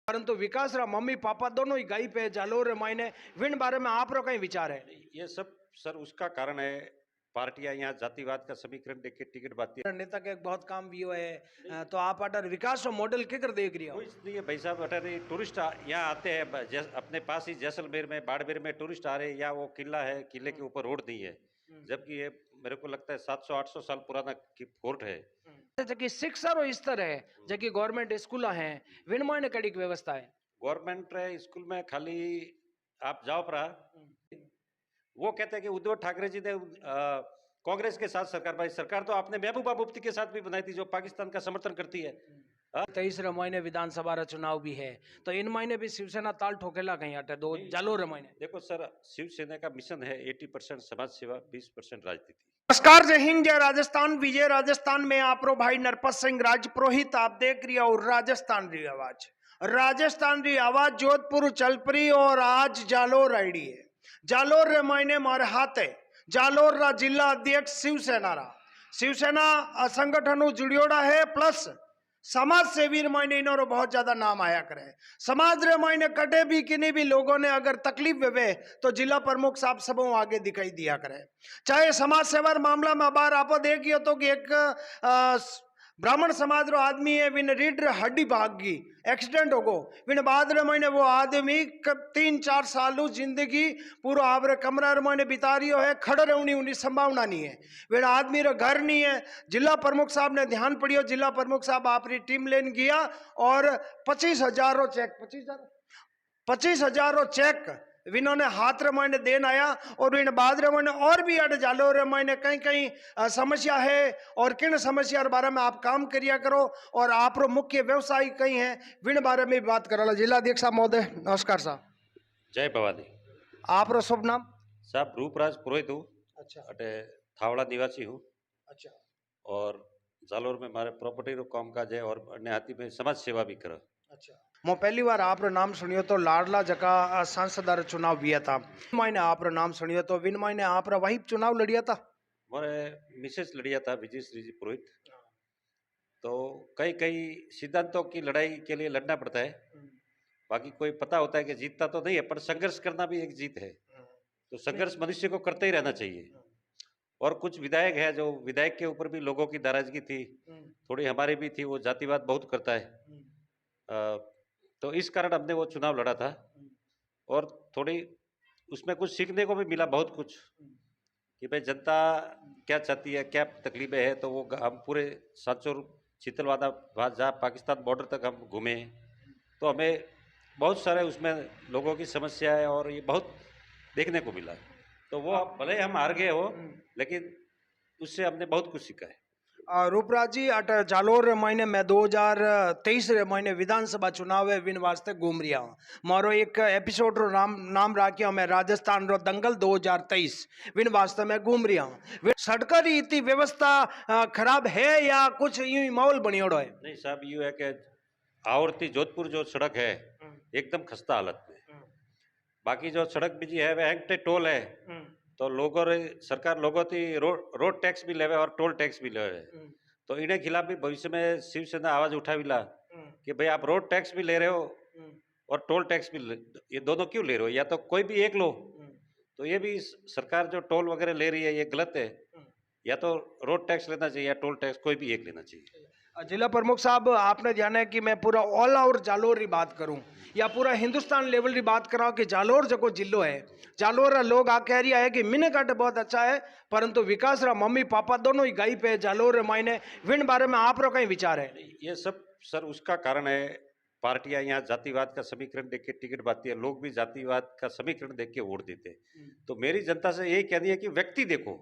परंतु विकास रा mummy papa दोनों ही गई पे जालोर मायने विन बारे में आप रो कहीं विचार है? ये सब सर उसका कारण है पार्टियां यहाँ जातिवाद का समीकरण देख के टिकट बाती नेता के बहुत काम भी है तो आप अटर विकास रो मॉडल के कर देख रही हो? कोई नहीं है भाई साहब। अटर टूरिस्ट यहाँ आते हैं अपने पास ही जैसलमेर में बाड़मेर में टूरिस्ट आ रहे हैं। या वो किला है, किले के ऊपर रोड नहीं है, जबकि ये मेरे को लगता है 700-800 साल पुराना फोर्ट है। जबकि शिक्षा रो स्तर है जबकि गवर्नमेंट स्कूल है विन मायने कड़ी की व्यवस्था है? गवर्नमेंट स्कूल में खाली आप जाओ परा वो कहते हैं कि उद्धव ठाकरे जी ने कांग्रेस के साथ सरकार बनाई। सरकार तो आपने महबूबा मुफ्ती के साथ भी बनाई थी जो पाकिस्तान का समर्थन करती है। 23 महीने विधानसभा रा चुनाव भी है तो इन महीने भी शिवसेना ताल ठोकेला कहीं हटे दो जालोर महीने। देखो सर, शिवसेना का मिशन है 80% समाज सेवा, 20% राजनीति। नमस्कार, जय हिंद, जय राजस्थान। विजय राजस्थान में आप रो भाई नरपत सिंह राजपुरोहित आप देख रही हो राजस्थान री आवाज। राजस्थान री आवाज जोधपुर चलपरी और आज जालोर आईडी है। जालोर रे मायने मारे हाथ है जालोर रा जिला अध्यक्ष शिवसेना संगठन जुड़ियोड़ा है प्लस समाज सेवी मायने इनो बहुत ज्यादा नाम आया करे। समाज रे मायने कटे भी किन्हीं भी लोगों ने अगर तकलीफ वे तो जिला प्रमुख साहब सब आगे दिखाई दिया करे। चाहे समाज सेवा मामला में बार आप देखियो तो कि एक ब्राह्मण समाज रो आदमी है विन रीढ़ हड्डी भाग गई, एक्सीडेंट हो गो विन बाद रे महीने वो आदमी 3-4 साल जिंदगी पूरा आवरे कमरा रे महीने बिता रियो है, खड़े रहनी उनकी संभावना नहीं है। वे आदमी रो घर नहीं है। जिला प्रमुख साहब ने ध्यान पड़ियो, जिला प्रमुख साहब आपरी टीम लेन गया और 25,000 रो चेक 25,000 रो चेक विनों हाथ रे महीने देन आया। और इन बाद रे महीने और भी अड़ जालो रे महीने कहीं कहीं समस्या है और किन समस्या के बारे में आप काम करिया करो और आप रो मुख्य व्यवसाय कहीं है विन बारे में बात करा। जिलाध्यक्ष साहब महोदय नमस्कार साहब। जय भवानी। आप रो शुभ नाम? साहब रूपराज पुरोहित हूँ। अच्छा। अटे थावड़ा निवासी हूँ। अच्छा। और जालोर में हमारे प्रॉपर्टी रो काम काज है और अन्य हाथी में समाज सेवा भी करो। अच्छा। मैं पहली बार आप नाम सुनियो तो लाडला जका सांसद चुनाव भी था। मैंने आप नाम सुनियो तो विन मैंने आप वही चुनाव लड़िया था। मोरे मिसेस लड़िया था विजय श्री जी पुरोहित। तो कई कई सिद्धांतों की लड़ाई के लिए लड़ना पड़ता है। बाकी कोई पता होता है कि जीतता तो नहीं है पर संघर्ष करना भी एक जीत है। तो संघर्ष मनुष्य को करते ही रहना चाहिए। और कुछ विधायक है जो विधायक के ऊपर भी लोगों की नाराजगी थी, थोड़ी हमारी भी थी। वो जातिवाद बहुत करता है। तो इस कारण हमने वो चुनाव लड़ा था और थोड़ी उसमें कुछ सीखने को भी मिला बहुत कुछ कि भाई जनता क्या चाहती है, क्या तकलीफें हैं। तो वो हम पूरे सांचौर शीतलवादा जहाँ पाकिस्तान बॉर्डर तक हम घूमे तो हमें बहुत सारे उसमें लोगों की समस्या है और ये बहुत देखने को मिला। तो वो भले हम हार गए हो लेकिन उससे हमने बहुत कुछ सीखा है। रूपराज जी अट जालोर महीने में 2023 महीने विधानसभा चुनाव है विन वास्ते घूम रिया हूँ। मारो एक एपिसोड रो नाम राखियो मैं राजस्थान रो दंगल 2023 विन वास्ते में घूम रिया हूँ। सड़क री इतनी व्यवस्था खराब है या कुछ यूं ही माहौल बनियोड़ो है? नहीं साहब, यूँ है कि आवर्ती जोधपुर जो सड़क है एकदम खस्ता हालत में। बाकी जो सड़क बीजी है वह हेंगटे टोल है। तो लोगों सरकार लोगों की रोड टैक्स भी लेवे और टोल टैक्स भी लेवे। तो इन्हें खिलाफ भी भविष्य में शिवसेना आवाज उठाविला कि भाई आप रोड टैक्स भी ले रहे हो और टोल टैक्स भी ये दोनों क्यों ले रहे हो? या तो कोई भी एक लो। तो ये भी सरकार जो टोल वगैरह ले रही है ये गलत है। या तो रोड टैक्स लेना चाहिए या टोल टैक्स कोई भी एक लेना चाहिए। जिला प्रमुख साहब आपने जाना है कि मैं पूरा ऑल ओवर जालोर की बात करूं या पूरा हिंदुस्तान लेवल की बात करा कि जालोर जो जिलो है जालोर लोग आ कह रहा है कि मिने काट बहुत अच्छा है परंतु विकास रा मम्मी पापा दोनों ही गई पे जालोर मायने विन बारे में आप रो कहीं विचार है? ये सब सर उसका कारण है पार्टियां यहाँ जातिवाद का समीकरण देख के टिकट पाती है। लोग भी जातिवाद का समीकरण देख के वोट देते हैं। तो मेरी जनता से यही कहनी है कि व्यक्ति देखो,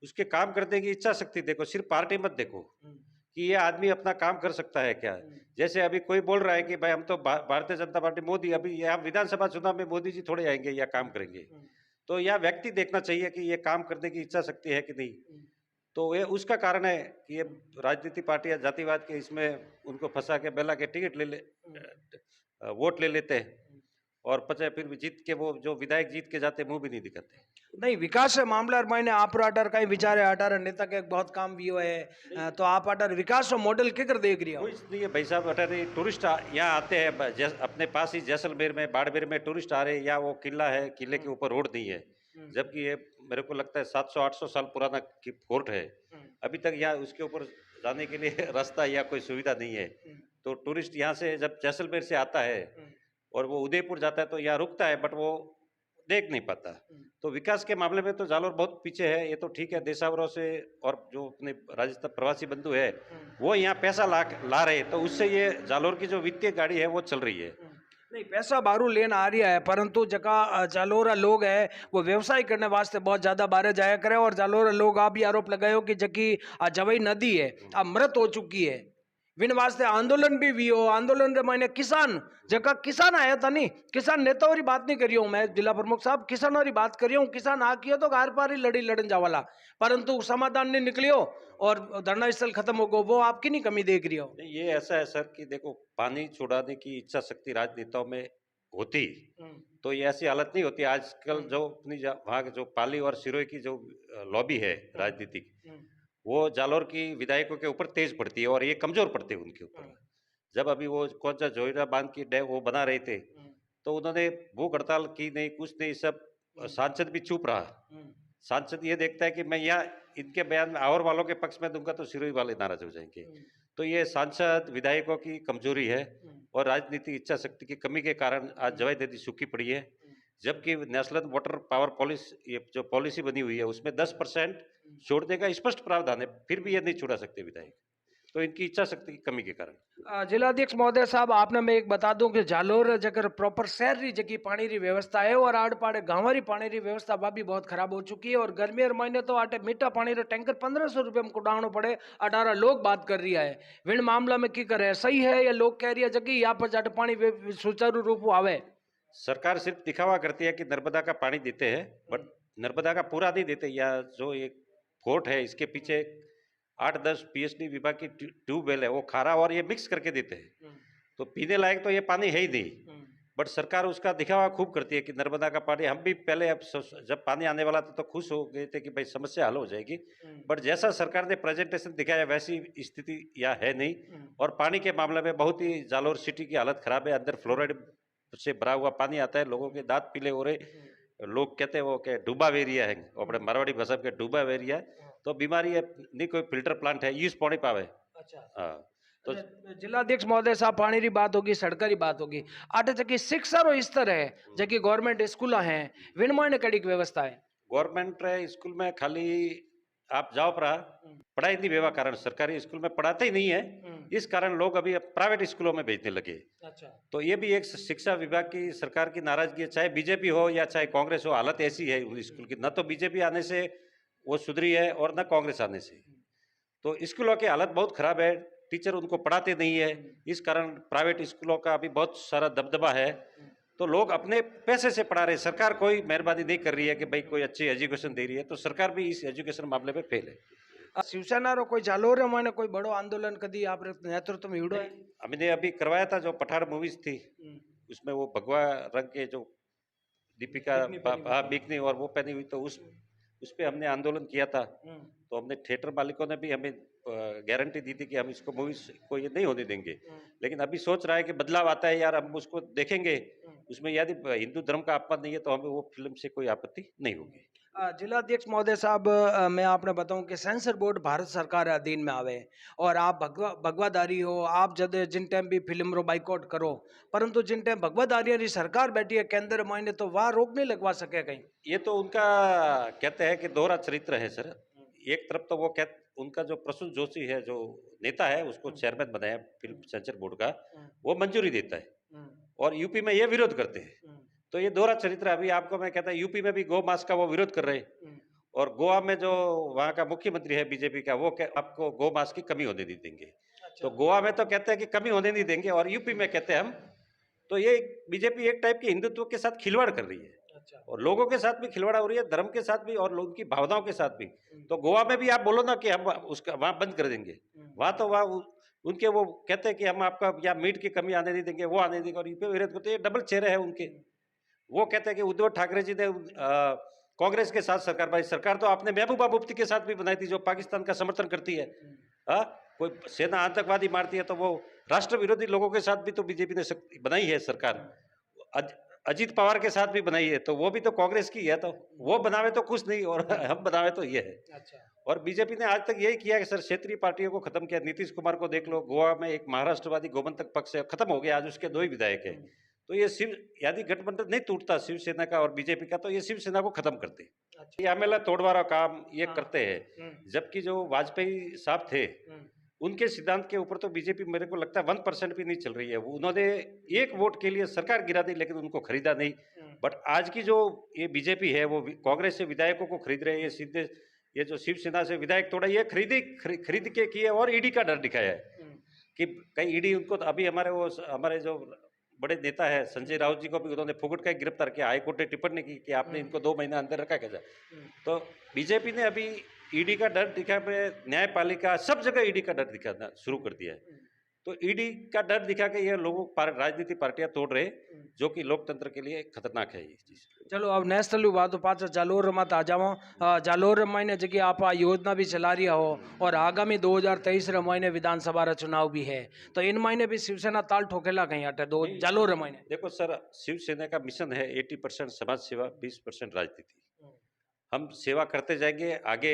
उसके काम करने की इच्छा शक्ति देखो, सिर्फ पार्टी मत देखो कि ये आदमी अपना काम कर सकता है क्या। जैसे अभी कोई बोल रहा है कि भाई हम तो भारतीय जनता पार्टी मोदी, अभी यहाँ विधानसभा चुनाव में मोदी जी थोड़े आएंगे या काम करेंगे। तो यह व्यक्ति देखना चाहिए कि ये काम करने की इच्छा शक्ति है कि नहीं। तो ये उसका कारण है कि ये राजनीतिक पार्टियां जातिवाद के इसमें उनको फंसा के बेला के टिकट वोट ले लेते हैं और पचे फिर भी जीत के वो जो विधायक जीत के जाते मुंह भी नहीं दिखाते। नहीं विकास मामला मैंने आप अटार कई विचार है अटार नेता के बहुत काम भी हुआ है तो आप अटार विकास मॉडल के कर देख रही हो कोई इसलिए भाई साहब अटारी टूरिस्ट यहाँ आते हैं अपने पास ही जैसलमेर में बाड़मेर में टूरिस्ट आ रहे हैं, या वो किला है, किले के ऊपर रोड नहीं है, जबकि ये मेरे को लगता है 700-800 साल पुराना फोर्ट है, अभी तक यहाँ उसके ऊपर जाने के लिए रास्ता या कोई सुविधा नहीं है। तो टूरिस्ट यहाँ से जब जैसलमेर से आता है और वो उदयपुर जाता है तो यहाँ रुकता है, बट वो देख नहीं पाता। तो विकास के मामले में तो जालोर बहुत पीछे है, ये तो ठीक है। देशावरों से और जो अपने राजस्थान प्रवासी बंधु है वो यहाँ पैसा ला रहे हैं, तो उससे ये जालोर की जो वित्तीय गाड़ी है वो चल रही है। नहीं पैसा बारू लेन आ रहा है, परंतु जगह जालोरा लोग है वो व्यवसाय करने वास्ते बहुत ज्यादा बाहर जाया करे। और जालोरा लोग आप भी आरोप लगायो कि जकी जवई नदी है अब मृत हो चुकी है, विन वास्ते आंदोलन भी हुई हो। आंदोलन के मायने किसान जगह किसान आया था, नहीं किसान नेताओं की बात नहीं करी हूं मैं जिला प्रमुख साहब, किसानों की बात करी हूं। किसान आ किया तो आर पार ही लड़न जावाला, परंतु समाधान नहीं निकलियो और धरना स्थल खत्म हो गो, वो आपकी नहीं कमी देख रही हो। नहीं, ये ऐसा है सर कि देखो पानी छुड़ाने की इच्छा शक्ति राजनेताओं में होती तो ये ऐसी हालत नहीं होती। आजकल जो अपनी वहाँ जो पाली और सिरोही की जो लॉबी है राजनीतिक, वो जालोर की विधायकों के ऊपर तेज पड़ती है और ये कमजोर पड़ते हैं उनके ऊपर। जब अभी वो कौन सा जोईरा बांध की डैम वो बना रहे थे तो उन्होंने भूख हड़ताल की नहीं, कुछ नहीं, सब सांसद भी चुप रहा। सांसद ये देखता है कि मैं यहाँ इनके बयान में और वालों के पक्ष में दूंगा तो सिरोही वाले नाराज हो जाएंगे। तो ये सांसद विधायकों की कमजोरी है और राजनीतिक इच्छा शक्ति की कमी के कारण आज जवाई नदी सूखी पड़ी है। जबकि नेशनल वाटर पावर पॉलिसी, ये जो पॉलिसी बनी हुई है उसमें 10% छोड़ने का स्पष्ट प्रावधान है, फिर भी ये नहीं छोड़ा सकते विधायक, तो इनकी इच्छा शक्ति की कमी के कारण। जिलाध्यक्ष महोदय साहब आपने मैं एक बता दूं कि जालोर जगह प्रॉपर शहर री जगह पानी री व्यवस्था है और आड़ पाड़े गाँव री पानी री व्यवस्था वह भी बहुत खराब हो चुकी है। और गर्मी और महीने तो आटे मीठा पानी रो टैंकर 1500 रुपये में कुटाणो पड़े। 18 लोग बात कर रही है विन मामला में की करे, सही है या लोग कह रही है जगह यहाँ पर जाटे पानी सुचारू रूप आवे। सरकार सिर्फ दिखावा करती है कि नर्मदा का पानी देते हैं, बट नर्मदा का पूरा नहीं देते। या जो एक फोर्ट है इसके पीछे 8-10 पीएचडी विभाग की ट्यूबवेल है, वो खारा और ये मिक्स करके देते हैं, तो पीने लायक तो ये पानी है ही नहीं। बट सरकार उसका दिखावा खूब करती है कि नर्मदा का पानी। हम भी पहले अब जब पानी आने वाला था तो खुश हो गए थे कि भाई समस्या हल हो जाएगी, बट जैसा सरकार ने प्रेजेंटेशन दिखाया वैसी स्थिति यहाँ है नहीं। और पानी के मामले में बहुत ही जालोर सिटी की हालत खराब है, अंदर फ्लोराइड से भरा हुआ पानी आता है, लोगों के दांत पीले हो रहे, लोग कहते हैं वो क्या डूबा वेरिया है, अपने मारवाड़ी भाषा के डूबा वेरिया, तो बीमारी है नहीं, कोई फिल्टर प्लांट है यूज पानी पावे। अच्छा हाँ, तो जिलाध्यक्ष महोदय साहब पानी की बात होगी, सड़क की बात होगी, आटे जबकि शिक्षा रो स्तर है जबकि गवर्नमेंट स्कूल है विनमय कड़ी की व्यवस्था है। गवर्नमेंट स्कूल में खाली आप जाओ पढ़ाई नहीं व्यवहार कारण सरकारी स्कूल में पढ़ाते ही नहीं है, इस कारण लोग अभी प्राइवेट स्कूलों में भेजने लगे। अच्छा, तो ये भी एक शिक्षा विभाग की सरकार की नाराजगी है, चाहे बीजेपी हो या चाहे कांग्रेस हो, हालत ऐसी है उस स्कूल की। न तो बीजेपी आने से वो सुधरी है और न कांग्रेस आने से, तो स्कूलों की हालत बहुत खराब है, टीचर उनको पढ़ाते नहीं है, इस कारण प्राइवेट स्कूलों का अभी बहुत सारा दबदबा है। तो लोग अपने पैसे से पढ़ा रहे हैं, सरकार कोई मेहरबानी नहीं कर रही है कि भाई कोई अच्छी एजुकेशन दे रही है, तो सरकार भी इस एजुकेशन मामले में फेल है। शिवसेना रो कोई जालोर मैंने कोई बड़ो आंदोलन कदी आप नेतृत्व में हुड़ो है? हमने अभी करवाया था, जो पठान मूवीज थी उसमें वो भगवा रंग के जो दीपिका बिकनी और वो पहनी हुई, तो उस पे हमने आंदोलन किया था। तो हमने थिएटर मालिकों ने भी हमें गारंटी दी थी कि हम इसको मूवीज को ये नहीं होने देंगे, लेकिन अभी सोच रहा है कि बदलाव आता है यार, हम उसको देखेंगे, उसमें यदि हिंदू धर्म का अपमान नहीं है तो हमें वो फिल्म से कोई आपत्ति नहीं होगी। जिलाध्यक्ष महोदय साहब मैं आपने बताऊं कि सेंसर बोर्ड भारत सरकार अधीन में आवे और आप भगवादारी हो, आप जब जिन टाइम भी फिल्म रो बाइकआउट करो, परंतु जिन टाइम भगवादारी सरकार बैठी है केंद्र मायने तो वह रोक नहीं लगवा सके कहीं। ये तो उनका कहते हैं कि दोहरा चरित्र है सर। एक तरफ तो वो उनका जो प्रसून जोशी है जो नेता है उसको चेयरमैन बनाया फिल्म सेंसर बोर्ड का, वो मंजूरी देता है और यूपी में ये विरोध करते हैं, तो ये दोहरा चरित्र। अभी आपको मैं कहता हूँ यूपी में भी गौ मांस का वो विरोध कर रहे हैं और गोवा में जो वहाँ का मुख्यमंत्री है बीजेपी का, वो आपको गौ मांस की कमी होने नहीं देंगे। तो गोवा में तो कहते हैं कि कमी होने नहीं देंगे और यूपी में कहते हैं हम, तो ये बीजेपी एक टाइप की हिंदुत्व के साथ खिलवाड़ कर रही है और लोगों के साथ भी खिलवाड़ हो रही है, धर्म के साथ भी और लोगों की भावनाओं के साथ भी। तो गोवा में भी आप बोलो ना कि हम उसका वहां बंद कर देंगे, वहां तो वहां उनके वो कहते हैं कि हम आपका या मीट की कमी आने नहीं देंगे, वो आने देंगे, और यूपी विरोध करते हैं। डबल चेहरे हैं उनके, वो कहते हैं कि उद्धव ठाकरे जी ने कांग्रेस के साथ सरकार बनाई। सरकार तो आपने महबूबा मुफ्ती के साथ भी बनाई थी, जो पाकिस्तान का समर्थन करती है। हाँ, कोई सेना आतंकवादी मारती है तो वो राष्ट्र विरोधी लोगों के साथ भी तो बीजेपी ने बनाई है सरकार। अजीत पवार के साथ भी बनाई है, तो वो भी तो कांग्रेस की है। तो वो बनावे तो कुछ नहीं, और हम बनावे तो ये है। अच्छा। और बीजेपी ने आज तक यही किया कि सर क्षेत्रीय पार्टियों को खत्म किया। नीतीश कुमार को देख लो, गोवा में एक महाराष्ट्रवादी गोमंतक पक्ष है, खत्म हो गया, आज उसके 2 ही विधायक है। तो ये यदि गठबंधन नहीं टूटता शिवसेना का और बीजेपी का, तो ये शिवसेना को खत्म करते। अच्छा। ये आमेला तोड़वारा काम ये करते हैं। हम्म। जबकि जो वाजपेयी साहब थे, उनके सिद्धांत के ऊपर तो बीजेपी मेरे को लगता है 1% भी नहीं चल रही है। उन्होंने 1 वोट के लिए सरकार गिरा दी, लेकिन उनको खरीदा नहीं। बट आज की जो ये बीजेपी है, वो कांग्रेस से विधायकों को खरीद रहे हैं। ये सीधे ये जो शिवसेना से विधायक तोड़ा, ये खरीद के किए, और ईडी का डर दिखाया है कि कहीं ईडी उनको, तो अभी हमारे जो बड़े नेता है संजय राउत जी को भी उन्होंने फुगट का गिरफ्तार किया। हाईकोर्ट ने टिप्पणी की कि आपने इनको 2 महीना अंदर रखा कैसा। तो बीजेपी ने अभी ईडी का डर दिखा, न्यायपालिका सब जगह ईडी का डर दिखाना शुरू कर दिया है। तो ईडी का डर दिखा के ये लोगों राजनीतिक पार्टियां तोड़ रहे, जो कि लोकतंत्र के लिए खतरनाक है ये चीज। चलो अब नेशनल बात तो पाच जालोर में आ जाओ। जालोर महीने जगह आप आ योजना भी चला रही हो, और आगामी 2023 महीने विधानसभा रा चुनाव भी है, तो इन महीने भी शिवसेना ताल ठोकेला कहीं हटे दो जालोर महीने। देखो सर, शिवसेना का मिशन है 80% समाज सेवा, 20% राजनीति। हम सेवा करते जाएंगे। आगे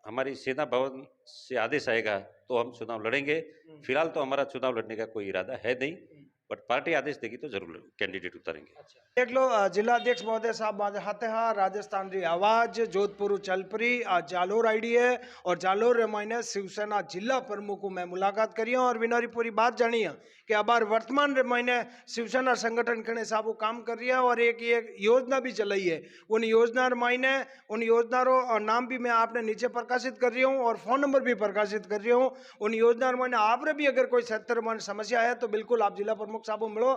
हमारी सेना भवन से आदेश आएगा तो हम चुनाव लड़ेंगे। फिलहाल तो हमारा चुनाव लड़ने का कोई इरादा है नहीं, बट पार्टी आदेश देगी तो जरूर कैंडिडेट उतारेंगे। देख लो जिला अध्यक्ष महोदय साहब हाथे हाँ राजस्थान री आवाज जोधपुर चलपरी आज जालोर आईडी है, और जालोर महीने शिवसेना जिला प्रमुख में मुलाकात करी और विनारी पूरी बात जानी है कि अबार वर्तमान महीने शिवसेना संगठन के साहब काम कर रही है, और एक ये योजना भी चलाई है। उन योजना महीने उन योजना रो नाम भी मैं आपने नीचे प्रकाशित कर रही हूँ, और फोन नंबर भी प्रकाशित कर रही हूँ। उन योजना महीने आपने भी अगर कोई 70 मन समस्या है तो बिल्कुल आप जिला प्रमुख साहब मिलो।